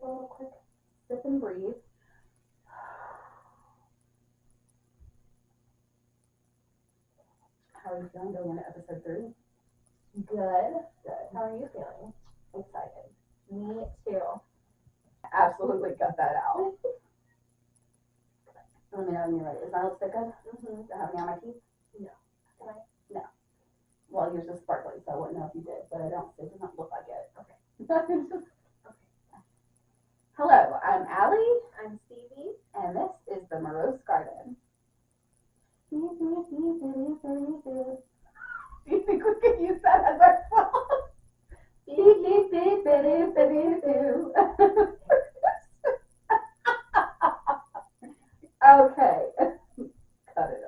a little quick sip and breathe. How are you feeling going into episode 3? Good. How are you feeling? Excited. Me too. Absolutely cut that out. Let me know when you're ready. Is my lipstick good? Mm-hmm. Do I have any on my teeth? No. No. Well, yours is sparkly, so I wouldn't know if you did, but I don't. It doesn't look like it. Okay. Okay. Hello, I'm Allie. I'm Stevie. And this is the Morose Garden. Do you think we could use that as our song? Okay. Cut it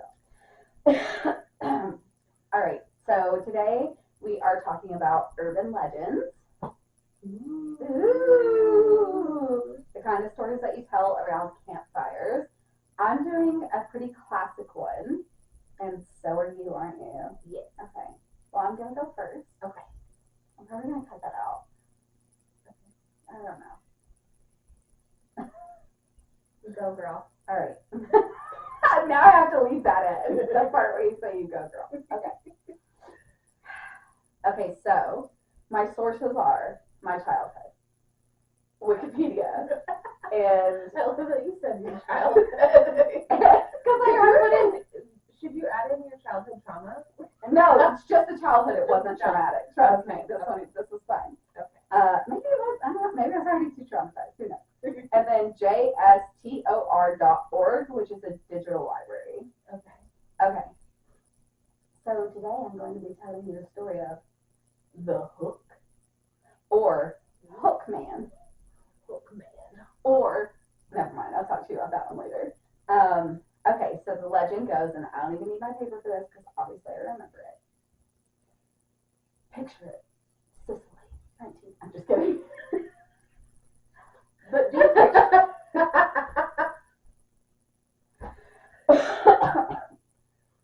out. Alright, so today we are talking about urban legends. Ooh. The kind of stories that you tell around campfires. I'm doing a pretty classic one, and so are you, aren't you? Yes. Okay. Well, I'm going to go first. Okay. I'm probably going to cut that out. I don't know. Go, girl. All right. Now I have to leave that in. The part where you say you go, girl. Okay. Okay, so my sources are my childhood, Wikipedia, and I love that you said your childhood. because I put in. Should you add in your childhood trauma? No, it's just a childhood. It wasn't traumatic. Trust me. This was fine. Okay. Maybe it was. I don't know. Maybe I was already too traumatized. Who knows? And then JSTOR.org, which is a digital library. Okay. Okay. So today I'm going to be telling you the story of the Hook, or Hookman, or never mind. I'll talk to you about that one later. Okay, so the legend goes, and I don't even need my paper for this because obviously I remember it. Picture it, Sicily, 19. I'm just kidding. But do picture.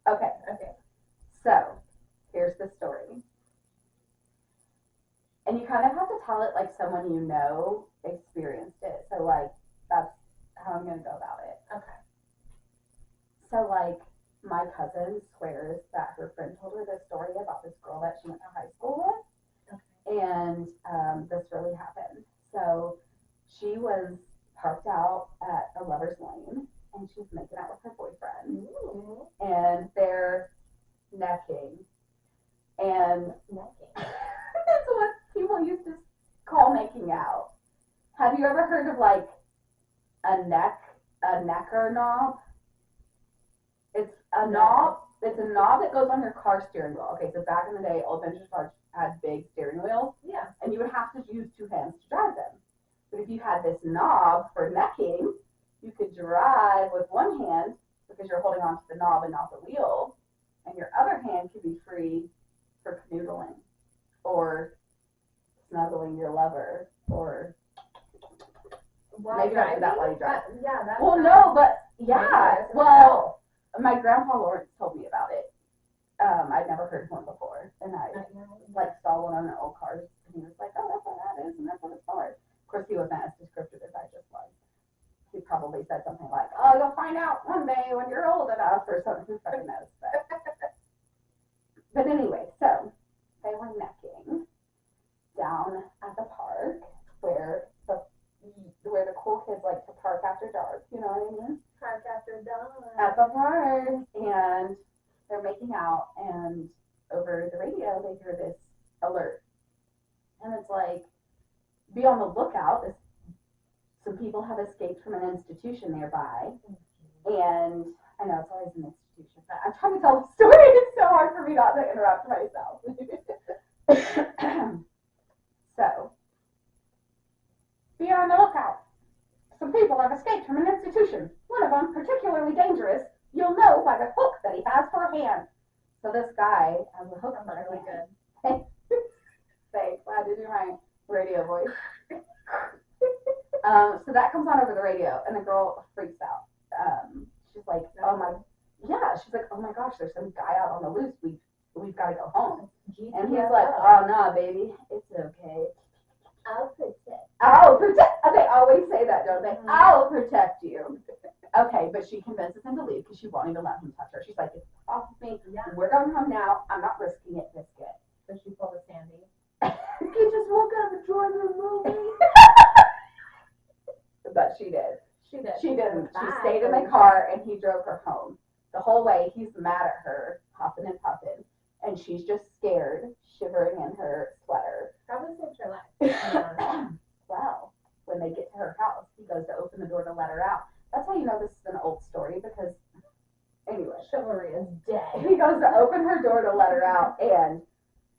Okay. So here's the story, and you kind of have to tell it like someone you know experienced it. So like that's how I'm gonna go about it. Okay. So, like, my cousin swears that her friend told her this story about this girl that she went to high school with. Okay. And this really happened. So, she was parked out at a lover's lane, and she was making out with her boyfriend. Ooh. And they're necking. And that's what people used to call making out. Have you ever heard of, like, a necker knob? It's a knob. It's a knob that goes on your car steering wheel. Okay, so back in the day, old vintage cars had big steering wheels. Yeah. And you would have to use two hands to drive them. But if you had this knob for necking, you could drive with one hand because you're holding onto the knob and not the wheel, and your other hand could be free for canoodling or snuggling your lover, or maybe not do that while you drive. Well, no, but yeah. Well. My grandpa Lawrence told me about it. I'd never heard one before, and I like saw one on an old car, and he was like, "Oh, that's what that is, and that's what it's for." Of course, he wasn't as descriptive as I just was. He probably said something like, "Oh, you'll find out one day when you're old enough," or something. Who fucking knows? But anyway, so they were necking down at the park where the cool kids like to park after dark. You know what I mean? Park after dark. At the park, and they're making out, and over the radio they hear this alert, and it's like, be on the lookout. Some people have escaped from an institution nearby, and I know it's always an institution, but I'm trying to tell the story. It's so hard for me not to interrupt myself. So, be on the lookout. Some people have escaped from an institution. One of them, particularly dangerous. You'll know by the hook that he has for a hand. So this guy has a hook for a hand. Good. Thanks. I had to do my radio voice. So that comes on over the radio, and the girl freaks out. She's like, "Oh my, yeah." She's like, "Oh my gosh, there's some guy out on the loose. We've got to go home." And he's like, "Oh no, baby, it's okay. I'll protect. Okay, I'll don't they? I'll protect you. Okay, but she convinces him to leave because she won't even let him touch her. She's like, it's off of me. Yeah. We're going home now. I'm not risking it, Biscuit. So she pulled a Sandy. You just woke up and joined the movie. But she did. She did. She didn't. She stayed in the car and he drove her home. The whole way he's mad at her, huffing and puffing, and she's just scared, shivering in her sweater. Probably saved her life. Well, when they get to her house, he goes to open the door to let her out. That's how you know this is an old story because, anyway, Chivalry is dead. he goes to open her door to let her out, and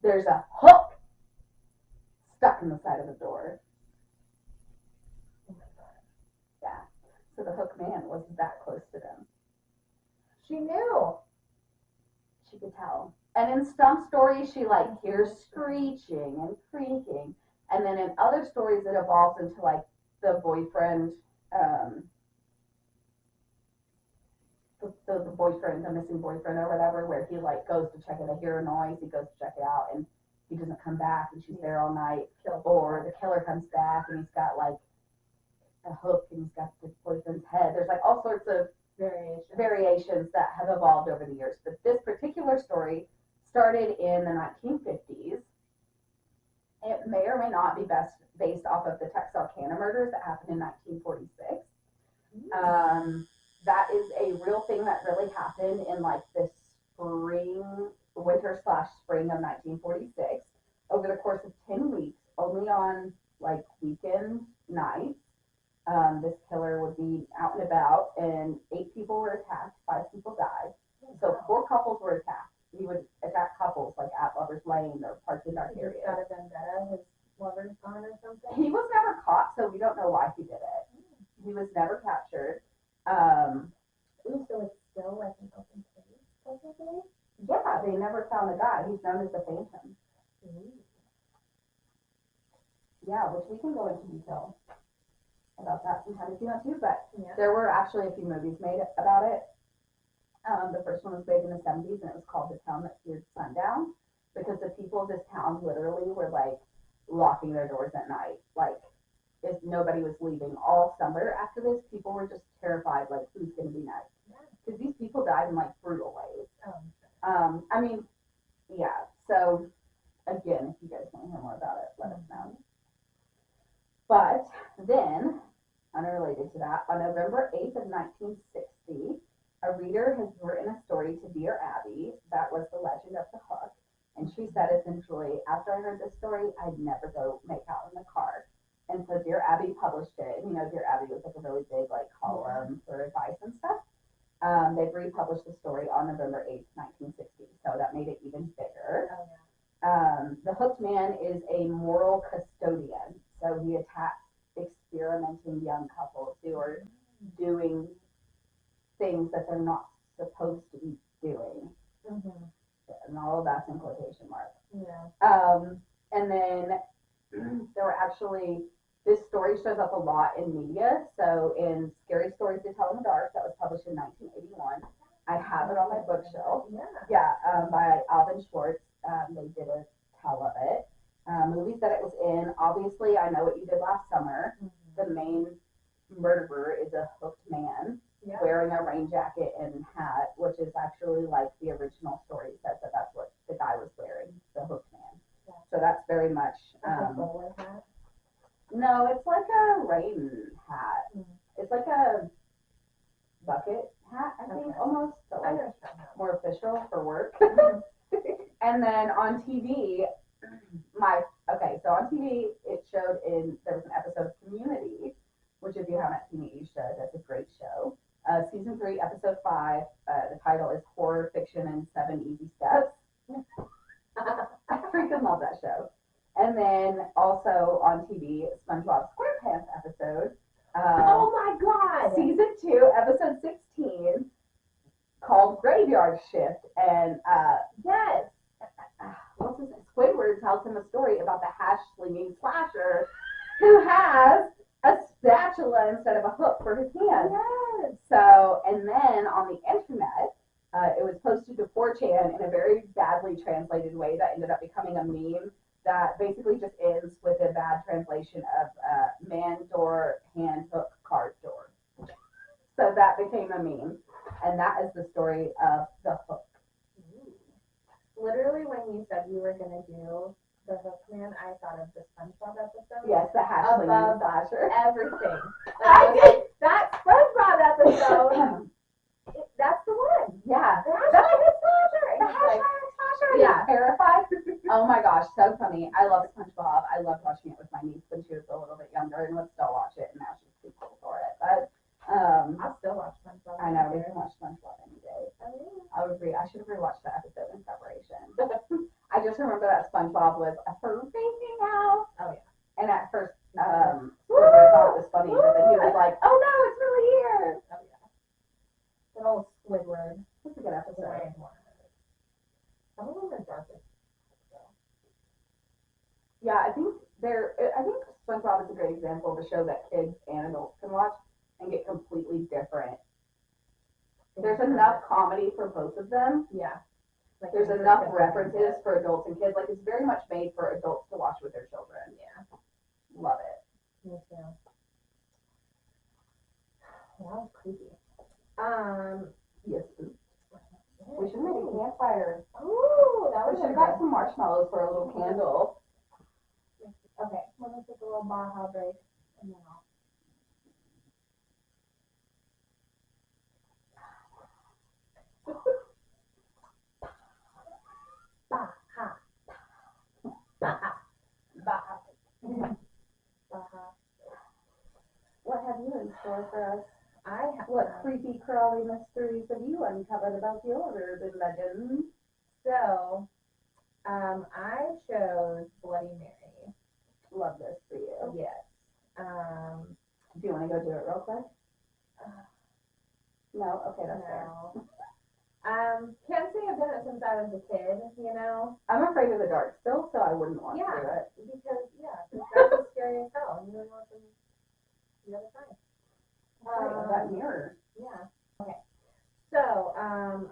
there's a hook stuck in the side of the door. Oh my God. Yeah. So the hook man was that close to them. She knew. She could tell. And in some stories, she like hears screeching and creaking. And then in other stories, it evolves into like the boyfriend, the boyfriend, the missing boyfriend or whatever, where he like goes to check it, they hear a noise, he goes to check it out, and he doesn't come back, and she's there all night. Or the killer comes back, and he's got like a hook, and he's got the boyfriend's head. There's like all sorts of variations that have evolved over the years. But this particular story started in the 1950s. It may or may not be based off of the Texarkana murders that happened in 1946. That is a real thing that really happened in like the winter/spring of 1946. Over the course of 10 weeks, only on like weekend nights, this killer would be out and about, and 8 people were attacked, 5 people died. So 4 couples were attacked. He would attack couples like at Lover's Lane or parts of dark areas. Got a vendetta, his lover's gone or something? He was never caught, so we don't know why he did it. He was never captured. Ooh, so it's still like an open case, technically? Yeah, they never found the guy. He's known as the Phantom. Yeah, which we can go into detail about that sometime if you want to, but there were actually a few movies made about it. The first one was made in the 70s, and it was called The Town That Feared Sundown, because the people of this town literally were like locking their doors at night. Like, if nobody was leaving all summer after this, people were just terrified, like, who's going to be next? Because these people died in like brutal ways. I mean, yeah, so again, if you guys want to hear more about it, let us know. But then, unrelated to that, on November 8th of 1960, a reader has written a story to Dear Abby that was the legend of the hook. And she said essentially, after I heard this story, I'd never go make out in the car. And so Dear Abby published it. And, you know, Dear Abby was like a really big like column for advice and stuff. They've republished the story on November 8th, 1960. So that made it even bigger. The hooked man is a moral custodian. So he attacks experimenting young couples who are doing things that they're not supposed to be doing. And all of that's in quotation marks. And then there were actually, this story shows up a lot in media. So in Scary Stories to Tell in the Dark, that was published in 1981. I have it on my bookshelf. By Alvin Schwartz. They did a tell of it. Movies that it was in, obviously, I Know What You Did Last Summer. The main murderer is a hooked man wearing a rain jacket and hat, which is actually like the original story says that that's what the guy was wearing, the hooked man. So that's very much. No, it's like a rain hat. It's like a bucket hat, I think, almost, but like more official for work. And then on TV, so on TV, it showed there was an episode of Community, which if you haven't seen it, you should. That's a great show. Season 3, episode 5, the title is Horror Fiction in 7 Easy Steps. I freaking love that show. And then also on TV, SpongeBob SquarePants episode. Oh my God! Season 2, episode 16, called Graveyard Shift. And Squidward tells him a story about the hash-slinging slasher who has a spatula instead of a hook for his hand. So, and then on the internet, it was posted to 4chan in a very badly translated way that ended up becoming a meme that basically just ends with a bad translation of man, door, hand, hook, became a meme. And that is the story of the hook. Literally, when you said you were going to do the Hook Man, I thought of the SpongeBob episode. Yes, the Hatchling and the Slasher. Everything. Like, that SpongeBob episode, that's the one. Yeah. The Hatchling and Slasher. The Hatchling and Slasher. Yeah. Terrified. Oh my gosh, so funny. I love SpongeBob. I loved watching it with my niece when she was a little bit younger and would still watch it, and now she's too cool for it. But I'll still watch SpongeBob. I know, we can watch SpongeBob any day. I should have rewatched that episode in preparation. I just remember that SpongeBob was a freaking out. Oh yeah. And at first, Squidward thought it was funny, but then he was like, "Oh no, it's really here." Oh yeah. Good old Squidward. It's a good episode. Some of them are darkest. Yeah, I think SpongeBob is a great example of a show that kids and adults can watch and get completely different. There's enough comedy for both of them. Yeah. Like there's enough references for adults and kids. Like it's very much made for adults to watch with their children. Yeah. Love it. Me too. That was creepy. Yes. We should make a campfire. Ooh, that We was should have got some marshmallows for a little candle. Okay, let me take a little Baja break and then I'll. Baja. Baja. Baja. Baja. What have you in store for us? What creepy crawly mysteries have you uncovered about your urban legends? So, I chose Bloody Mary. Love this for you. Yes. Do you want to go do it real quick? No? Okay, that's fair. No. Can't say I've done it since I was a kid, you know? I'm afraid of the dark still, so I wouldn't want to do it. Because, that's scary as hell. You don't know what's the other side. That mirror. Yeah. Okay. So,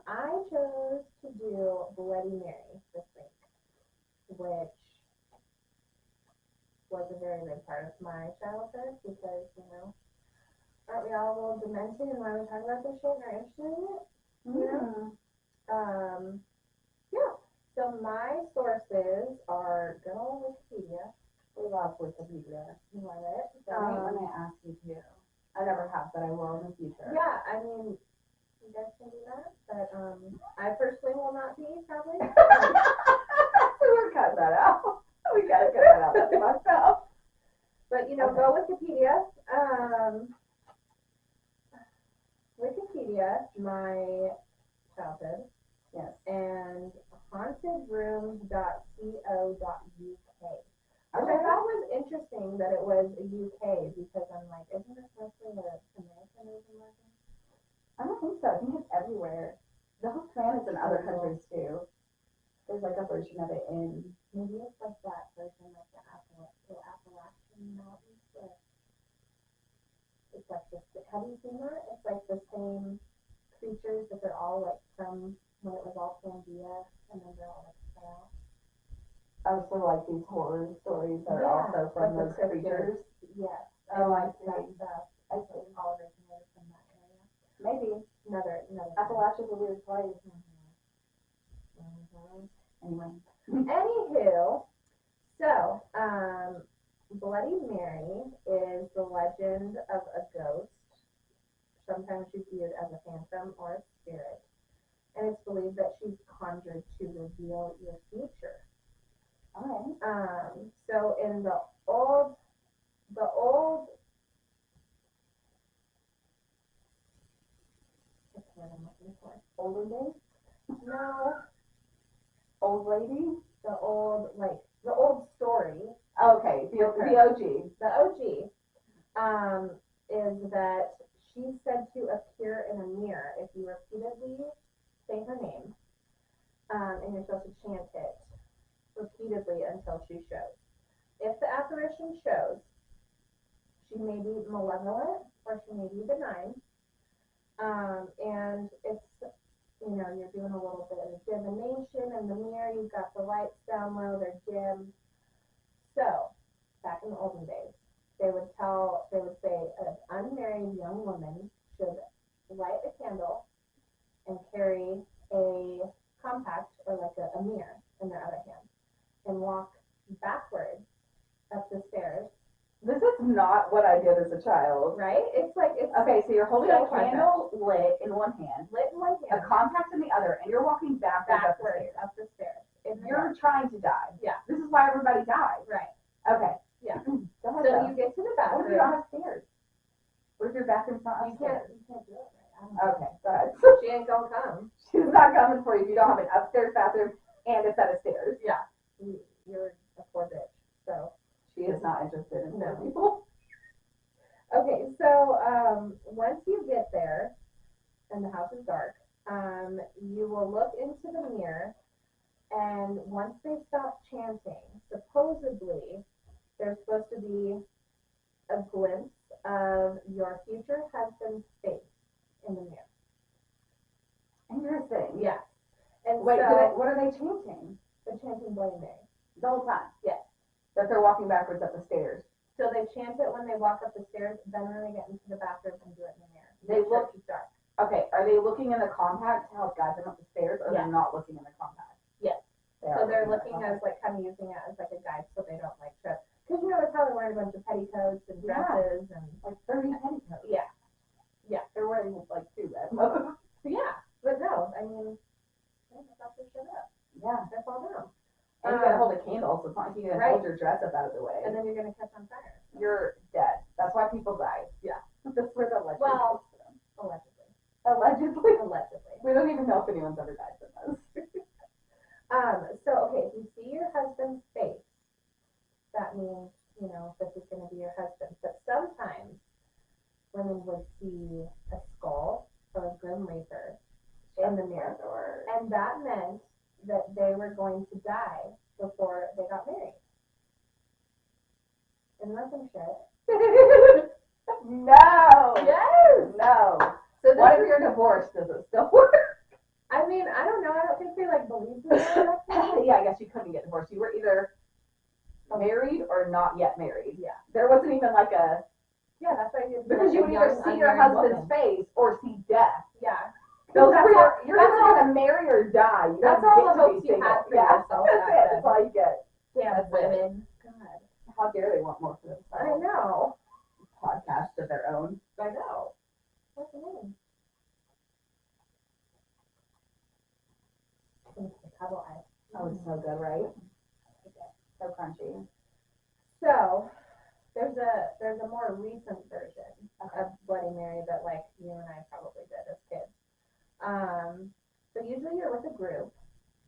I chose to do Bloody Mary this week, which was a very big part of my childhood because, you know, aren't we all a little demented and why we talk about this shit and are interested in it? You know? Yeah. So my sources are good old Wikipedia. We love Wikipedia. You love it. When I ask you to. I never have, but I will in the future. Yeah, I mean, you guys can do that, but I personally will not be, probably. We're cutting that out. We gotta cut that out. That's myself. But, you know, go Wikipedia. Wikipedia, my childhood. Yes. And hauntedrooms.co.uk. Which I thought was interesting that it was a UK because I'm like, isn't this mostly the American legend? I don't think so. I think it's everywhere. The Hooked Man is in other countries too. There's like a version of it in. Maybe it's like that version, like the Appalachian Mountains, where it's like this. Have you seen that? It's like the same creatures, but they're all like from when it was all Pangea, and then they're all like spread out. Also, like these horror stories are also from those creatures. Yes. Oh, I see. I think all originated from that area. Maybe. Another. Appalachia's a weird place. Anyway. Anywho, so, Bloody Mary is the legend of a ghost. Sometimes she's viewed as a phantom or a spirit. And it's believed that she's conjured to reveal your future. Alright. So in the old, what's the word I'm looking for? Olden days? No. Old lady? The old story. Okay, the OG. The OG, is that she's said to appear in a mirror if you repeatedly say her name, and you're supposed to chant it repeatedly until she shows. If the apparition shows, she may be malevolent or she may be benign, and it's, you know, you're doing a little bit of divination in the mirror, you've got the lights down low, they're dim. So, back in the olden days, they would say an unmarried young woman should light not what I did as a child. Right? It's like, it's Okay, so you're holding so a candle lit in one hand, lit in one a hand, compact in the other, and you're walking backwards up the stairs. You're trying to die. Yeah. This is why everybody dies. Right. Okay. Yeah. Go ahead, So though. you get to the What if you bathroom. don't have stairs? What if your bathroom's not You upstairs? can't do it right. I don't know. Okay, go ahead. She ain't gonna come. She's not coming for you if you don't have an upstairs bathroom and a set of stairs. Yeah. You're a poor bitch. So She is not interested in No. people. okay, so once you get there and the house is dark, you will look into the mirror, and once they stop chanting, supposedly there's supposed to be a glimpse of your future husband's face in the mirror. Interesting. Yeah. And Wait, so what are they chanting? they're chanting Bloody Mary. The whole time? Yes. That they're walking backwards up the stairs. So they chant it when they walk up the stairs, then when they get into the bathroom and do it in the mirror. They Make sure look- it's dark. Okay, are they looking in the compact to help guide them up the stairs, or Yes. they're not looking in the compact? Yes. They So are they're in the looking compact. as like kind of using it as like a guide so they don't like trip. Because you know it's how they're wearing a bunch of petticoats and Yeah. dresses and Like 30 petticoats. yeah. They're wearing like 2 red. Yeah. But no, I mean, they just have to shut up. Yeah. They fall down. And you gotta hold a candle, so it's not like you can Right. hold your dress up out of the way. And then you're gonna catch on fire. You're dead. That's why people die. Yeah. That's where the legend Well- comes from. Allegedly. Allegedly. Allegedly. We don't even know if anyone's ever died from this. So okay, if you see your husband's face, that means, you know, this is gonna be your husband. But sometimes women would see a skull or a grim reaper in the mirror. And that meant that they were going to die before they got married. Isn't that some shit? No. Yes! No. So What this if you're divorced? Does it still work? I mean, I don't know. I don't think they like believe in that. Yeah, I guess you couldn't get divorced. You were either married or not yet married. Yeah. There wasn't even like a, Yeah, that's why you because you would either see your husband's face or see death. Yeah. Those That's are all- you're that's either all- gonna marry or die. You that's don't all get the to be hopes you single. had for Yeah, yourself that's back it. then. That's all you get. Damn That's it. women. God. How dare they want more for I themselves? know. Podcast of their own. I know. What's the name? Chicago Ice. Oh, it's so good, right? So crunchy. So there's a more recent version of Bloody Mary that like you and I probably did as kids. So usually you're with a group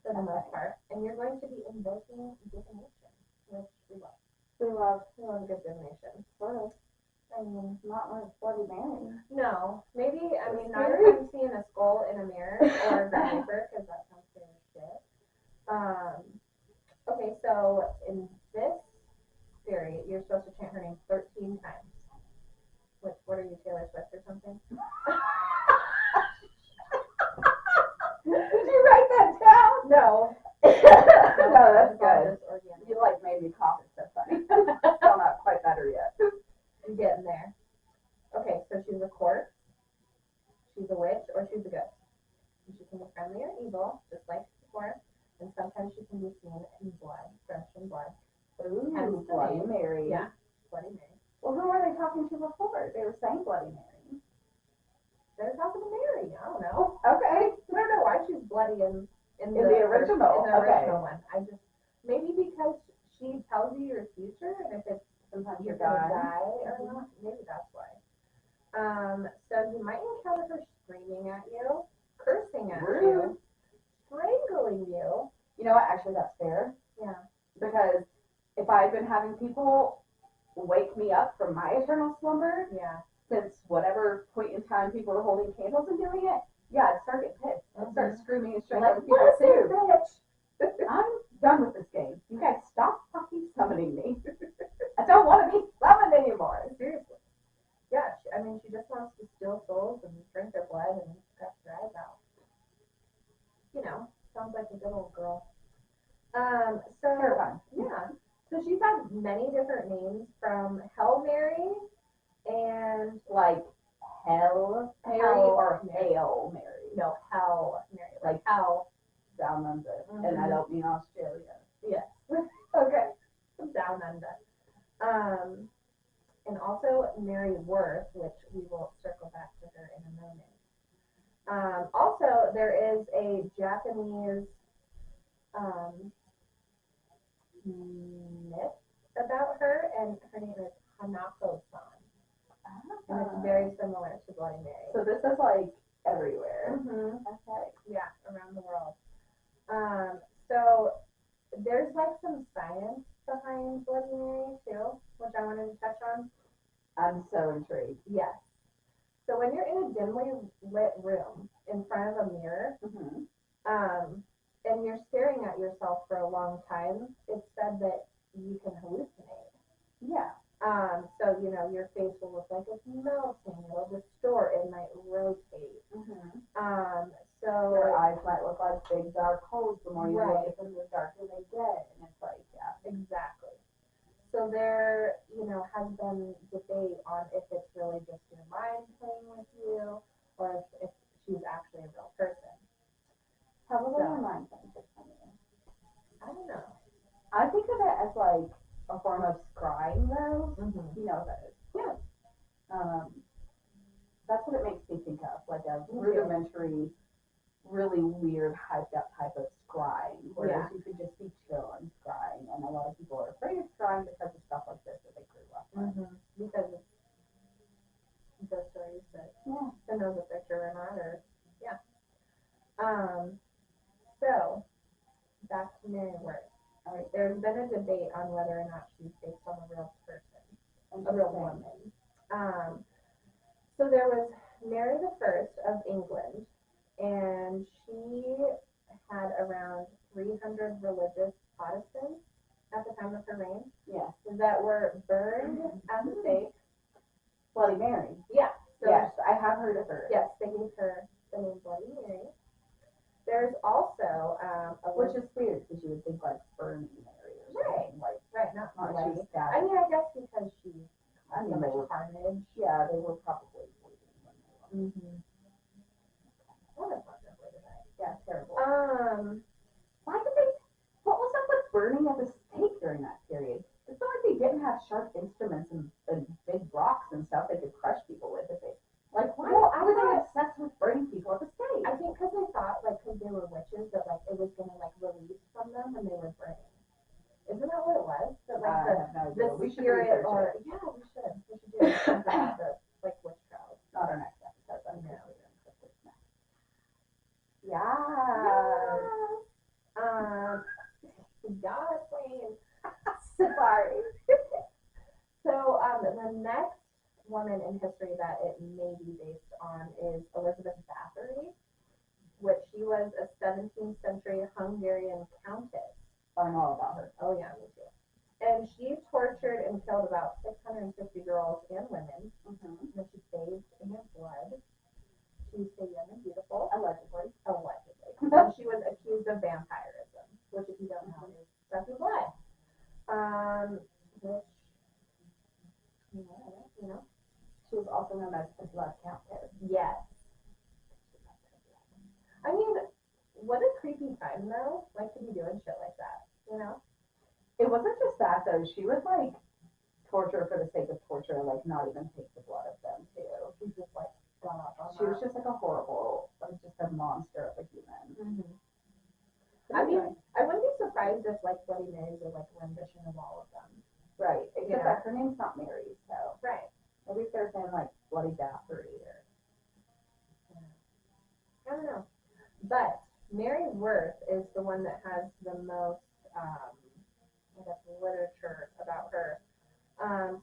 for the most part, and you're going to be invoking divination, which we love. We love good divination. Sort of. I mean, Not when it's Bloody Mary. no, maybe I mean not Scary. if I'm seeing a skull in a mirror or a grim reaper because that sounds scary as shit. Okay, so in this theory, you're supposed to chant her name 13 times. What are you, Taylor Swift or something? Did you write that down? No. No, that's good. Just organic. You like made me cough. It's so funny. Still not quite better yet. I'm getting there. Okay, so she's a corpse, she's a witch, or she's a ghost. And she can be friendly or evil, just like before. And sometimes she can be seen in blood, drenched in blood. Ooh, Hence the Bloody name. Mary. Yeah, Bloody Mary. Well, who were they talking to before? They were saying Bloody Mary. They're talking to Mary. I don't know. Okay. I don't know why she's bloody in In the original, In the okay. original one. I just maybe because she tells you your future and if it's Sometimes you're you're gonna dying. die or not. Maybe that's why. So you might encounter her screaming at you, cursing at you, strangling you. You know what? Actually, that's fair. Yeah. Because if I had been having people wake me up from my eternal slumber, Yeah. since whatever point in time people were holding candles and doing it, yeah, I'd start getting pissed. I'd start screaming and strangling Like, people what is too. this bitch? I'm done with this game. You guys stop fucking summoning me. I don't want to be summoned anymore. Seriously. Yeah, I mean, she just wants to steal souls and drink their blood and scratch their eyes out. You know, sounds like a good old girl. So Terrifying. yeah, so she's had many different names from Hell Mary and Like Hell Mary Hell or Mary. Hail Mary. no Hell Mary, like Like Hell. down under. And I Mhm. don't mean Australia. Yes. Okay. Down under. And also Mary Worth, which we will circle back to her in a moment. Also, there is a Japanese myth about her, and her name is Hanako-san. And it's very similar to Bloody Mary. So this is like everywhere. Okay. Yeah, around the world. So there's like some science behind Bloody Mary too, which I wanted to touch on. I'm so intrigued. Yes. So when you're in a dimly lit room in front of a mirror, and you're staring at yourself for a long time, it's said that you can hallucinate. Yeah. So, you know, your face will look like it's melting, it'll distort, it might rotate. So your eyes might look like big dark holes the more you look at them, the darker they get. And it's like, yeah. Exactly. So there, you know, has been debate on if it's really just your mind playing with you, or if she's actually a real person. How will your mind playing with you? I don't know. I think of it as like a form of scrying, though. You know what that is? Yeah. That's what it makes me think of, like a rudimentary, really weird, hyped up type of scrying, whereas you could just be chill and scrying, and a lot of people are afraid of scrying because of stuff like this that they grew up with. Because of the stories that who knows if they're true or not, or so back to Mary Worth. All right, there's been a debate on whether or not she's based on a real person, a real woman. So there was Mary the First of England, and she had around 300 religious Protestants at the time of her reign. Yes. That were burned at the stake. Bloody Mary. Yeah. So yes, I have heard of her. Yes, they gave her the name Bloody Mary. There's also which is weird because you would think like burning Mary or something. Right, not Bloody. I mean, I guess because she I mean, so they much were carnage. Yeah, they were probably bleeding when they were. What a fucking way to die. Yeah, terrible. Why did they? What was up with burning at the stake during that period? It's not like they didn't have sharp instruments and big rocks and stuff they could crush people with if they. Like, why were they obsessed with burning people at the stake? I think because they thought, like, because they were witches, that, like, it was going to, like, release from them when they were burning. Isn't that what it was? That, like, the spirit or... Yeah, we should. We should do something about the, like, witch trials. Not our next episode, but I'm God, Queen. Sorry. So, the next woman in history that it may be based on is Elizabeth Bathory, which she was a 17th century Hungarian countess. I know all about her. Oh yeah, me too. And she tortured and killed about 650 girls and women. And she bathed in their blood. She stayed young and beautiful. Allegedly. And she was accused of vampirism, which if you don't know is sucking blood. Which, you know. She was also known as the Blood Countess. Yes. I mean, what a creepy time though, like to be doing shit like that, you know? It wasn't just that though, she would like torture for the sake of torture, like not even take the blood of them too. She just like gone off on She was just like a horrible, like just a monster of a human. I mean, I wouldn't be surprised if like Bloody Marys are like a rendition of all of them. Right, except that her name's not Mary, so. Right. Maybe if they're saying like Bloody Bathory or. I don't know. But Mary Worth is the one that has the most, I guess, literature about her.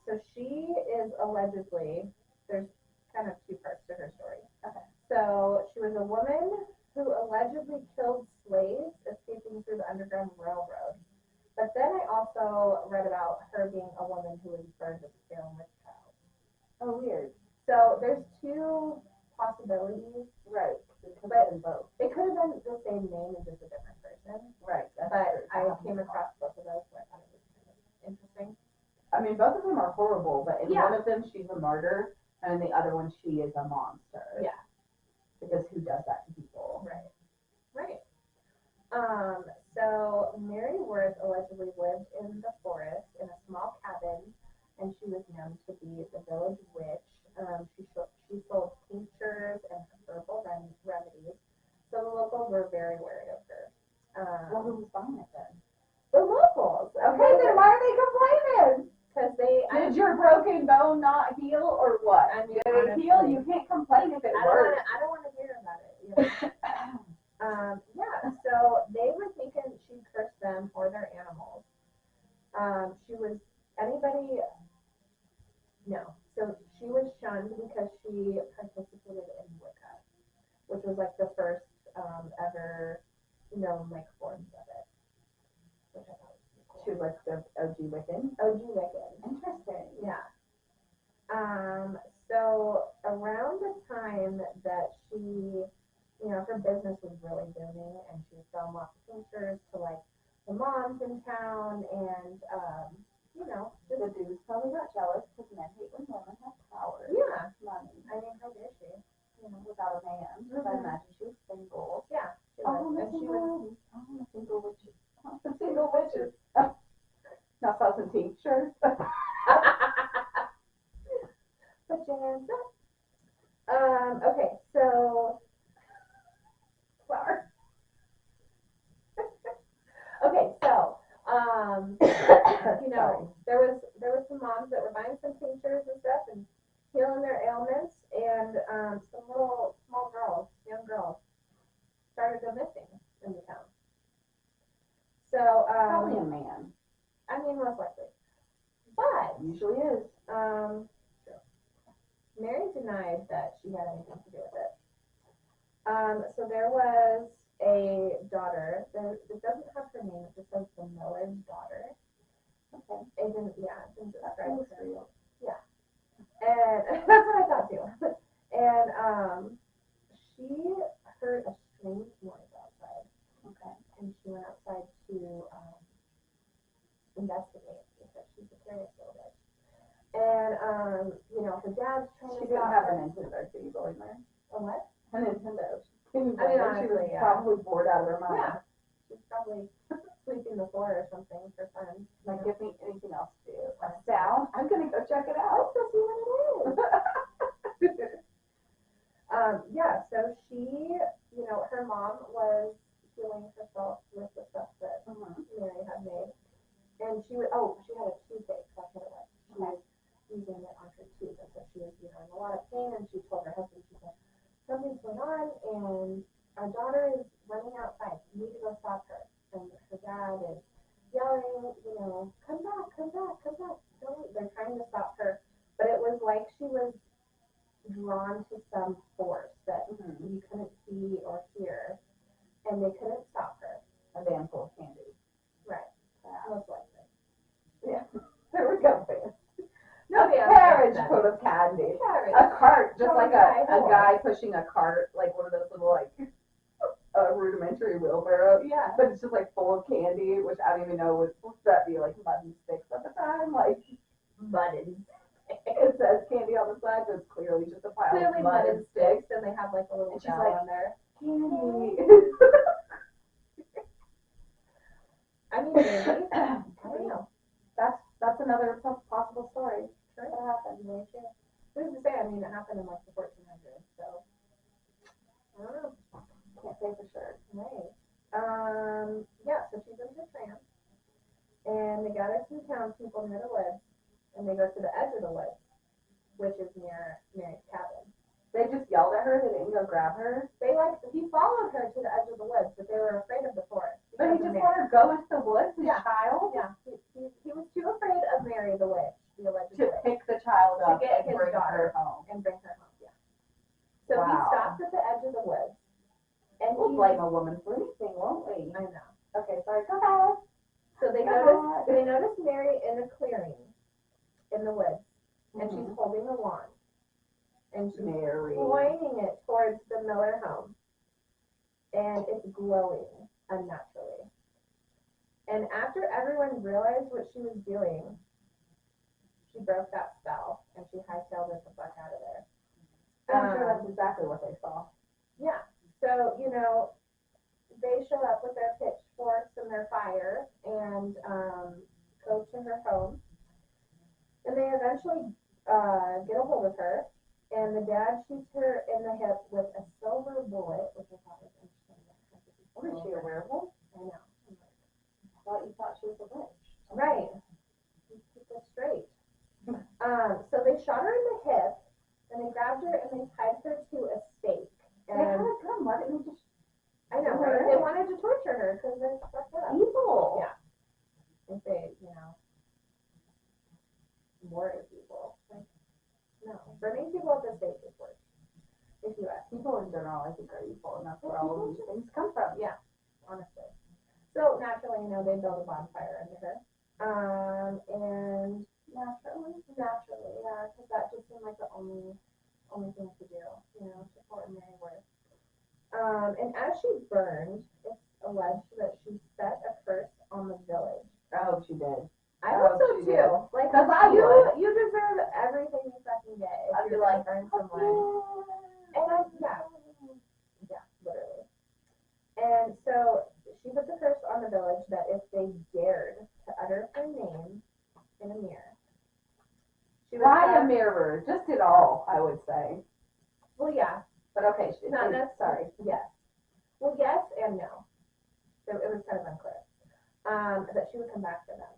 So she is allegedly, there's kind of two parts to her story. Okay. So she was a woman who allegedly killed slaves escaping through the Underground Railroad. But then I also read about her being a woman who was burned at the Salem witch trials. Oh, weird. So there's two possibilities. Right. But both. It could have been the same name and just a different person. Right. But I came across both of those, so I thought it was kind of interesting. I mean, both of them are horrible, but in one of them she's a martyr, and in the other one she is a monster. Yeah. Because who does that to people? Right. Right. So Mary Worth allegedly lived in the forest in a small cabin, and she was known to be the village witch. She sold tinctures and herbal remedies, so the locals were very wary of her. Well, who was buying it then? The locals. Okay, then why are they complaining? Because did your broken bone not heal or what? I mean, did it heal? You can't complain if it works. I don't want to hear about it. You know? Yeah. So they were thinking she cursed them or their animals. She was anybody. No. So she was shunned because she participated in Wicca, which was like the first ever known like forms of it. Which I thought was cool. She was the OG Wiccan. OG Wiccan. Interesting. Yeah. So around the time that she, her business was really booming and she was selling lots of tinctures to like the moms in town and, the dudes probably got jealous because men hate when women have power. Yeah. Money. I mean, how dare she? Without a man. Because I imagine she was single. Yeah. She Oh, was. And she was. The single witches. The single witches. Now sell some tinctures. Put your hands up. Okay, so flower. Okay, so there was some moms that were buying some tinctures and stuff and healing their ailments, and some little small girls, young girls, started to go missing in the town. So probably a man. I mean, most likely, but usually is. Mary denied that she had anything to do with it. So there was a daughter. It doesn't have her name. It just says the miller's daughter. Okay. It didn't describe her. Real. Yeah. And that's what I thought too. And she heard a strange noise outside. Okay. And she went outside to investigate because she's a curious little bitch. And her dad's trying to. She didn't have a Nintendo, so you believe her? A what? A Nintendo. I mean, honestly, she was probably bored out of her mind. Yeah. She's probably sweeping the floor or something for fun. Like, give me anything else to do. A sound? I'm gonna go check it out. Let's go see what it is. Yeah, so she, her mom was healing herself with the stuff that Mary had made. And she had a toothache, that's what it was. She was using it on her tooth, and so she was, in a lot of pain, and she told her husband, she said, something's going on, and our daughter is running outside. You need to go stop her. And her dad is yelling, come back, come back, come back. They're trying to stop her. But it was like she was drawn to some force that you couldn't see or hear, and they couldn't stop her. A van full of candy. Right. Most likely. Yeah. There we go, man. No, a carriage full of candy. A cart, just like a guy pushing a cart, like one of those little, like, rudimentary wheelbarrow. Yeah. But it's just, like, full of candy, which I don't even know, would that be, like, mud and sticks at the time? Like, mud and it says candy on the side, but it's clearly just a pile of mud and sticks. And they have, like, a little guy on there. Candy. I mean, maybe. I don't know. That's another possible story. Sure, it happened. Really true. Who's to say? I mean, it happened in like the 1400s, so I don't know. Can't say for sure. Right. Yeah. So she's in her trance, and they gather some townspeople near the woods, and they go to the edge of the woods, which is near Mary's cabin. They just yelled at her. They didn't go grab her. He followed her to the edge of the woods, but they were afraid of the forest. But he just let her go into the woods, his child? Yeah. He was too afraid of Mary the witch, the alleged to witch. pick the child up get and his bring daughter her home. And bring her home, yeah. So he stopped at the edge of the woods. And we'll blame a woman for anything, won't we? I know. Okay, sorry, go ahead. So they noticed Mary in a clearing in the woods, and she's holding a wand. And she's pointing it towards the Miller home. And it's glowing unnaturally. And after everyone realized what she was doing, she broke that spell and she hightailed it the fuck out of there. I'm sure that's exactly what they saw. Yeah. So, they show up with their pitchforks and their fire and go to her home. And they eventually get a hold of her, and the dad shoots her in the hip with a silver bullet, which I thought was interesting. Was she a werewolf? I know. I thought you thought she was a witch. Right. Keep this straight. So they shot her in the hip, and they grabbed her and they tied her to a stake. They had And a gun. Why didn't they just? I know, right? They wanted to torture her because they're fucked up. Evil. Yeah. If they, murder people. Like, no. Burning people at the stake is worse. If you ask. People in general, I think, are evil, and that's where all of these things come from. Yeah, honestly. So naturally, they build a bonfire under her. And naturally, yeah, because that just seemed like the only thing to do, to support Mary Worth. And as she burned, it's alleged that she set a curse on the village. I hope she did. I hope so too. Did. Like, you deserve everything you fucking get if I'd be you're like, burn someone. And yeah, literally. And so she put the curse on the village that if they dared to utter her name in a mirror, she would Why a mirror? Just it all, I would say. Well, yeah. But okay, Not necessarily. Sorry. Yes. Well, yes and no. So it was kind of unclear. That she would come back for them.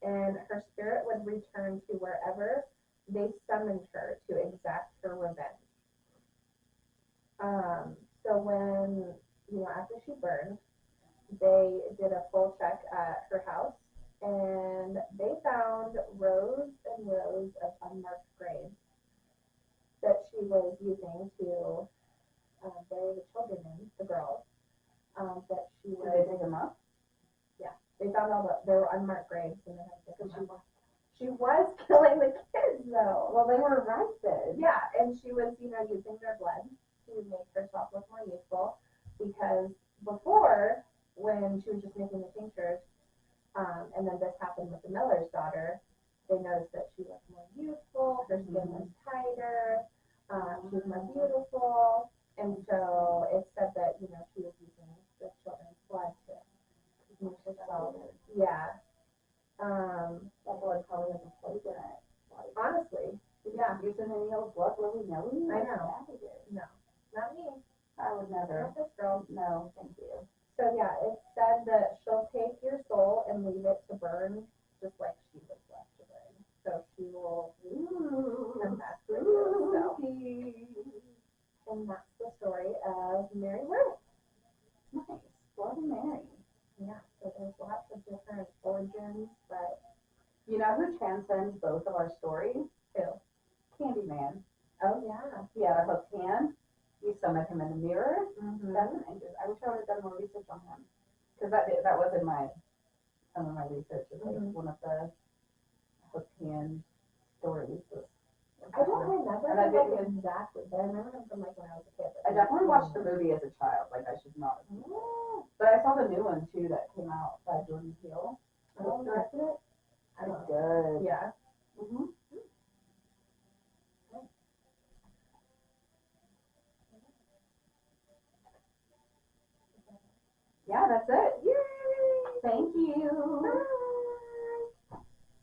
And her spirit would return to wherever they summoned her to exact her revenge. So when, after she burned, they did a full check at her house, and they found rows and rows of unmarked graves that she was using to bury the children in, the girls. That she was. Did they dig them up? Yeah, they found there were unmarked graves, and they had to dig them up. She was killing the kids, though. Well, they were arrested. Yeah, and she was, using their blood to make herself look more useful, because before, when she was just making the tinctures, and then this happened with the miller's daughter, they noticed that she looked more youthful, her skin was tighter, she was more beautiful, and so it said that, she was using the children's blood to make herself, yeah. That blood probably has a plate in it. Like, honestly, yeah. Using any old blood willy-nilly? I know. No, not me. I would never. Not this girl. No, thank you. So yeah, it said that she'll take your soul and leave it to burn just like she was left to burn. So she will come back for you. So. And that's the story of Mary Worth. Nice. Bloody Mary. Yeah, so there's lots of different origins, but you know who transcends both of our stories? Who? Candyman. Oh yeah. He had a hooked hand. We still met him in the mirror. Mm-hmm. That's an interest. I wish I would have done more research on him, because that was in some of my research. It's like one of the hooked hand stories. I don't remember him exactly, but I remember him from when I was a kid. I definitely watched the movie as a child. Like, I should not have. But I saw the new one too that came out by Jordan Peele. Oh, directed it? It's good. Yeah.